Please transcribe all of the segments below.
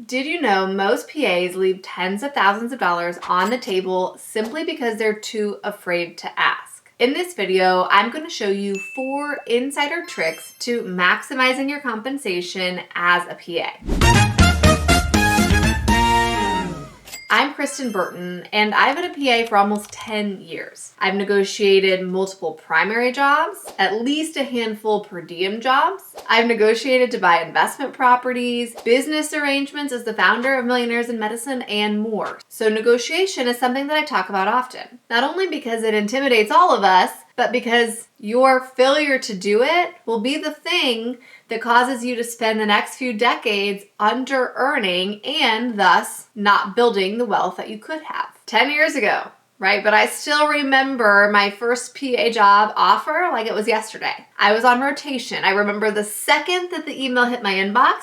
Did you know most PAs leave tens of thousands of dollars on the table simply because they're too afraid to ask? In this video, I'm going to show you 4 insider tricks to maximizing your compensation as a PA. I'm Kristen Burton, and I've been a PA for almost 10 years. I've negotiated multiple primary jobs, at least a handful per diem jobs. I've negotiated to buy investment properties, business arrangements as the founder of Millionaires in Medicine, and more. So negotiation is something that I talk about often, not only because it intimidates all of us, but because your failure to do it will be the thing that causes you to spend the next few decades under-earning and thus not building the wealth that you could have. 10 years ago, right? But I still remember my first PA job offer like it was yesterday. I was on rotation. I remember the second that the email hit my inbox,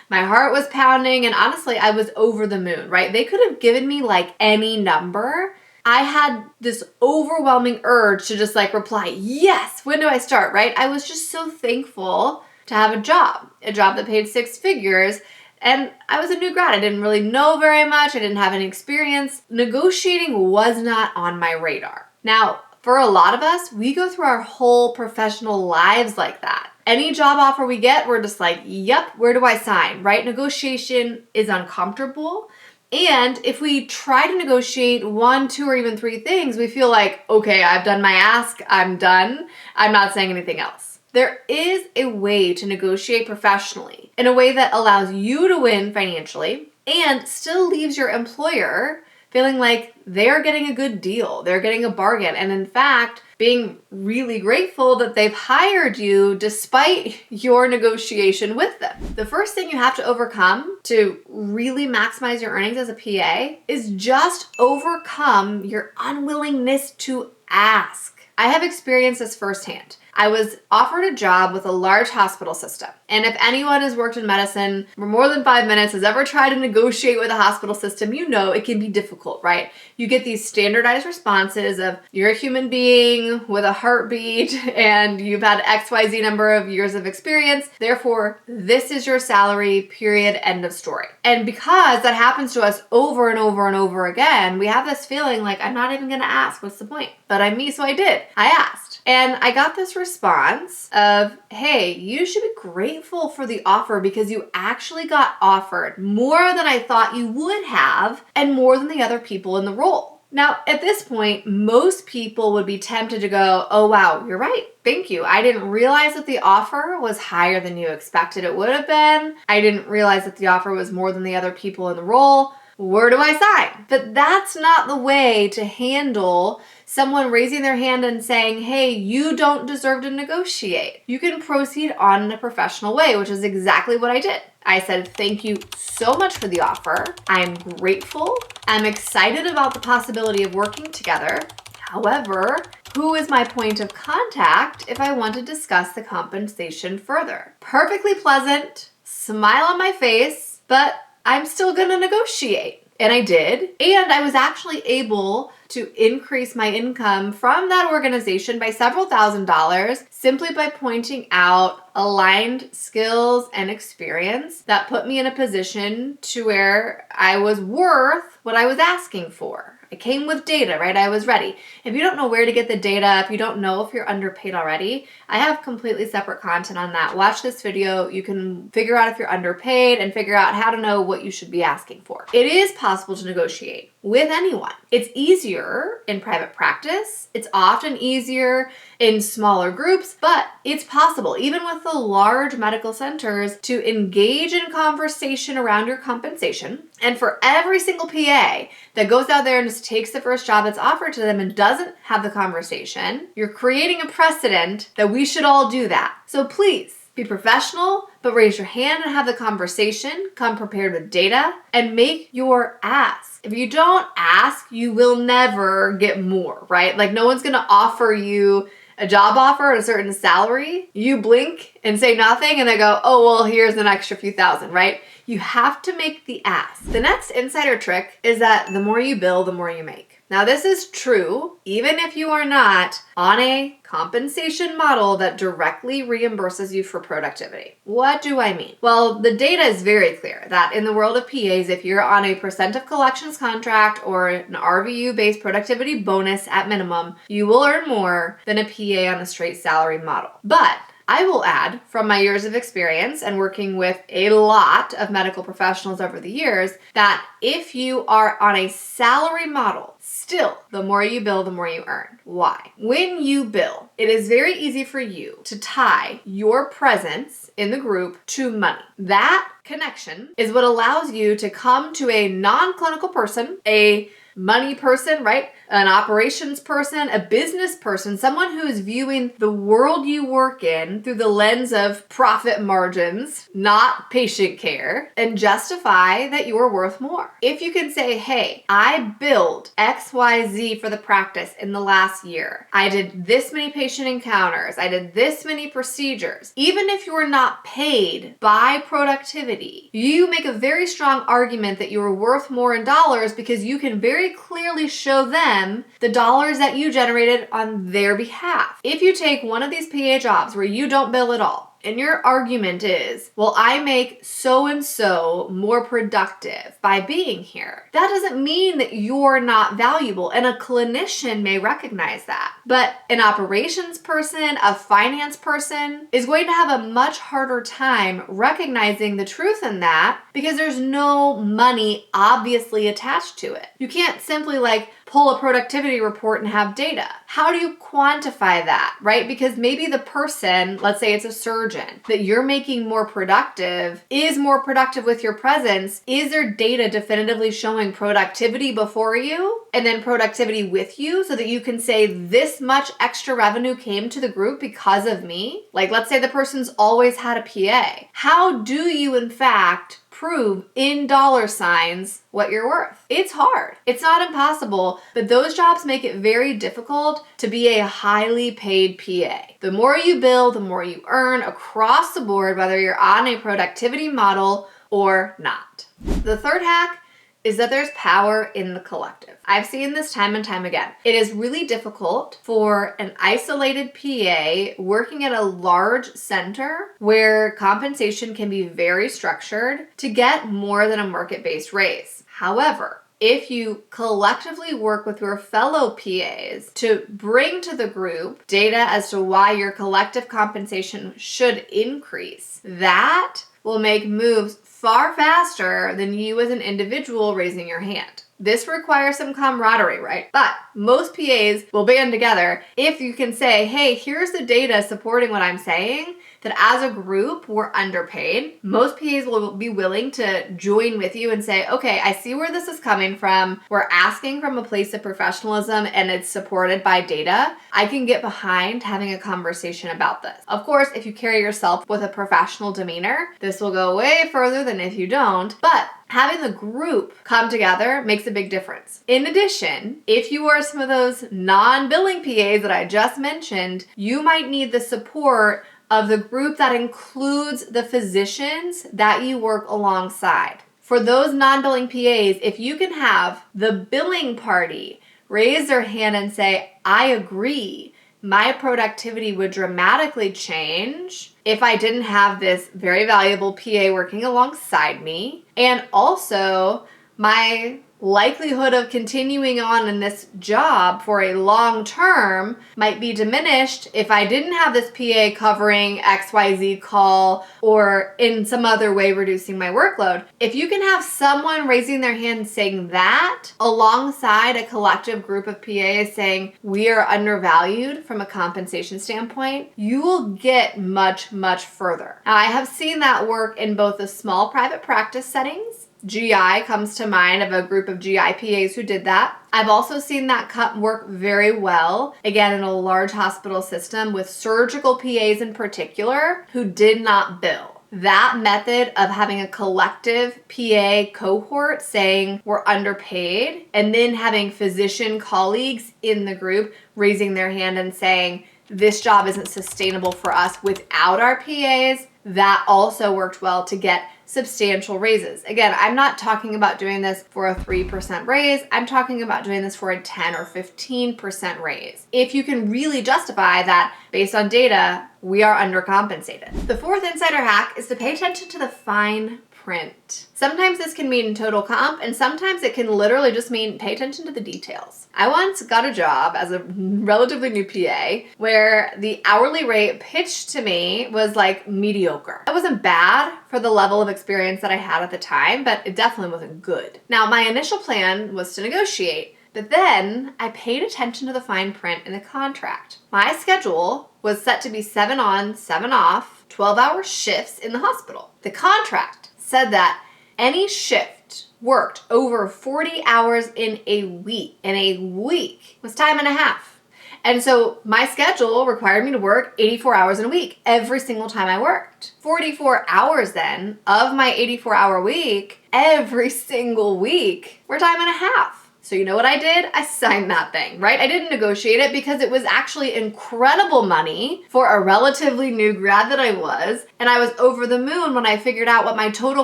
my heart was pounding, and honestly, I was over the moon, right? They could have given me like any number. I had this overwhelming urge to just reply, yes, when do I start, right? I was just so thankful to have a job that paid 6 figures. And I was a new grad. I didn't really know very much. I didn't have any experience. Negotiating was not on my radar. Now, for a lot of us, we go through our whole professional lives like that. Any job offer we get, we're just like, yep, where do I sign, right? Negotiation is uncomfortable. And if we try to negotiate 1, 2, or even 3 things, we feel like, okay, I've done my ask, I'm done. I'm not saying anything else. There is a way to negotiate professionally in a way that allows you to win financially and still leaves your employer feeling like they're getting a good deal, they're getting a bargain, and in fact, being really grateful that they've hired you despite your negotiation with them. The first thing you have to overcome to really maximize your earnings as a PA is just overcome your unwillingness to ask. I have experienced this firsthand. I was offered a job with a large hospital system. And if anyone has worked in medicine for more than 5 minutes, has ever tried to negotiate with a hospital system, you know it can be difficult, right? You get these standardized responses of you're a human being with a heartbeat and you've had XYZ number of years of experience. Therefore, this is your salary, period, end of story. And because that happens to us over and over and over again, we have this feeling like, I'm not even gonna ask, what's the point? But I'm me, so I did. I asked. And I got this response of, hey, you should be grateful for the offer because you actually got offered more than I thought you would have and more than the other people in the role. Now, at this point, most people would be tempted to go, oh, wow, you're right. Thank you. I didn't realize that the offer was higher than you expected it would have been. I didn't realize that the offer was more than the other people in the role. Where do I sign? But that's not the way to handle someone raising their hand and saying, hey, you don't deserve to negotiate. You can proceed on in a professional way, which is exactly what I did. I said, thank you so much for the offer. I'm grateful. I'm excited about the possibility of working together. However, who is my point of contact if I want to discuss the compensation further? Perfectly pleasant, smile on my face, but I'm still gonna negotiate. And I did. And I was actually able to increase my income from that organization by several $1,000s simply by pointing out aligned skills and experience that put me in a position to where I was worth what I was asking for. I came with data, right? I was ready. If you don't know where to get the data, if you don't know if you're underpaid already, I have completely separate content on that. Watch this video. You can figure out if you're underpaid and figure out how to know what you should be asking for. It is possible to negotiate with anyone. It's easier in private practice. It's often easier in smaller groups, but it's possible, even with the large medical centers, to engage in conversation around your compensation. And for every single PA that goes out there and just takes the first job that's offered to them and doesn't have the conversation, you're creating a precedent that we should all do that. So please, be professional, but raise your hand and have the conversation. Come prepared with data and make your ask. If you don't ask, you will never get more, right? Like no one's gonna offer you a job offer at a certain salary. You blink and say nothing and they go, oh, well, here's an extra few thousand, right? You have to make the ask. The next insider trick is that the more you bill, the more you make. Now, this is true even if you are not on a compensation model that directly reimburses you for productivity. What do I mean? Well, the data is very clear that in the world of PAs, if you're on a percent of collections contract or an RVU-based productivity bonus at minimum, you will earn more than a PA on a straight salary model. But I will add, from my years of experience and working with a lot of medical professionals over the years, that if you are on a salary model, still, the more you bill, the more you earn. Why? When you bill, it is very easy for you to tie your presence in the group to money. That connection is what allows you to come to a non-clinical person, a money person, right? An operations person, a business person, someone who is viewing the world you work in through the lens of profit margins, not patient care, and justify that you're worth more. If you can say, hey, I billed XYZ for the practice in the last year. I did this many patient encounters. I did this many procedures. Even if you're not paid by productivity, you make a very strong argument that you're worth more in dollars because you can very clearly show them the dollars that you generated on their behalf. If you take one of these PA jobs where you don't bill at all, and your argument is, well, I make so-and-so more productive by being here, that doesn't mean that you're not valuable, and a clinician may recognize that. But an operations person, a finance person, is going to have a much harder time recognizing the truth in that because there's no money obviously attached to it. You can't simply pull a productivity report and have data. How do you quantify that, right? Because maybe the person, let's say it's a surgeon, that you're making more productive is more productive with your presence. Is there data definitively showing productivity before you and then productivity with you so that you can say this much extra revenue came to the group because of me? Let's say the person's always had a PA. How do you, in fact, prove in dollar signs what you're worth? It's hard. It's not impossible, but those jobs make it very difficult to be a highly paid PA. The more you bill, the more you earn across the board, whether you're on a productivity model or not. The third hack is that there's power in the collective. I've seen this time and time again. It is really difficult for an isolated PA working at a large center where compensation can be very structured to get more than a market-based raise. However, if you collectively work with your fellow PAs to bring to the group data as to why your collective compensation should increase, that will make moves far faster than you as an individual raising your hand. This requires some camaraderie, right? But most PAs will band together if you can say, hey, here's the data supporting what I'm saying, that as a group, we're underpaid. Most PAs will be willing to join with you and say, okay, I see where this is coming from. We're asking from a place of professionalism and it's supported by data. I can get behind having a conversation about this. Of course, if you carry yourself with a professional demeanor, this will go way further than if you don't. But having the group come together makes a big difference. In addition, if you are some of those non-billing PAs that I just mentioned, you might need the support of the group that includes the physicians that you work alongside. For those non-billing PAs, if you can have the billing party raise their hand and say, I agree, my productivity would dramatically change if I didn't have this very valuable PA working alongside me. And also, my likelihood of continuing on in this job for a long term might be diminished if I didn't have this PA covering XYZ call or in some other way reducing my workload. If you can have someone raising their hand saying that alongside a collective group of PAs saying we are undervalued from a compensation standpoint, you will get much, much further. Now, I have seen that work in both the small private practice settings. GI comes to mind of a group of GI PAs who did that. I've also seen that work very well, again, in a large hospital system with surgical PAs in particular who did not bill. That method of having a collective PA cohort saying we're underpaid and then having physician colleagues in the group raising their hand and saying this job isn't sustainable for us without our PAs, that also worked well to get substantial raises. Again, I'm not talking about doing this for a 3% raise. I'm talking about doing this for a 10 or 15% raise. If you can really justify that based on data, we are undercompensated. The fourth insider hack is to pay attention to the fine print. Sometimes this can mean total comp, and sometimes it can literally just mean pay attention to the details. I once got a job as a relatively new PA where the hourly rate pitched to me was like mediocre. That wasn't bad for the level of experience that I had at the time, but it definitely wasn't good. Now, my initial plan was to negotiate, but then I paid attention to the fine print in the contract. My schedule was set to be 7 on, 7 off, 12-hour shifts in the hospital. The contract said that any shift worked over 40 hours in a week, was time and a half. And so my schedule required me to work 84 hours in a week every single time I worked. 44 hours then of my 84-hour week, every single week, were time and a half. So you know what I did? I signed that thing, right? I didn't negotiate it because it was actually incredible money for a relatively new grad that I was. And I was over the moon when I figured out what my total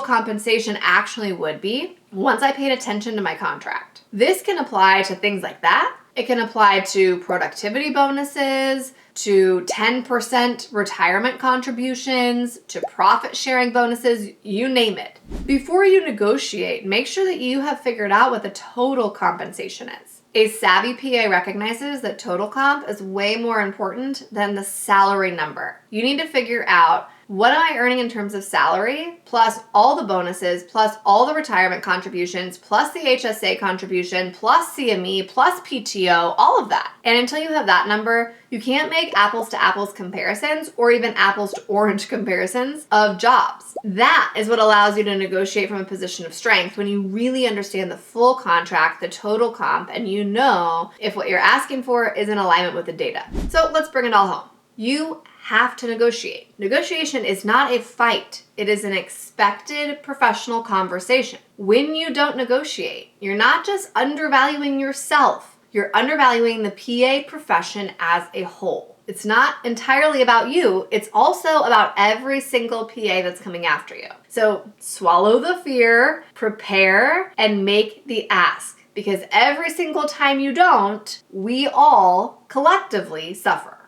compensation actually would be once I paid attention to my contract. This can apply to things like that. It can apply to productivity bonuses, to 10% retirement contributions, to profit sharing bonuses, you name it. Before you negotiate, make sure that you have figured out what the total compensation is. A savvy PA recognizes that total comp is way more important than the salary number. You need to figure out, what am I earning in terms of salary, plus all the bonuses, plus all the retirement contributions, plus the HSA contribution, plus CME, plus PTO, all of that. And until you have that number, you can't make apples to apples comparisons or even apples to orange comparisons of jobs. That is what allows you to negotiate from a position of strength when you really understand the full contract, the total comp, and you know if what you're asking for is in alignment with the data. So let's bring it all home. You have to negotiate. Negotiation is not a fight. It is an expected professional conversation. When you don't negotiate, you're not just undervaluing yourself, you're undervaluing the PA profession as a whole. It's not entirely about you, it's also about every single PA that's coming after you. So swallow the fear, prepare, and make the ask. Because every single time you don't, we all collectively suffer.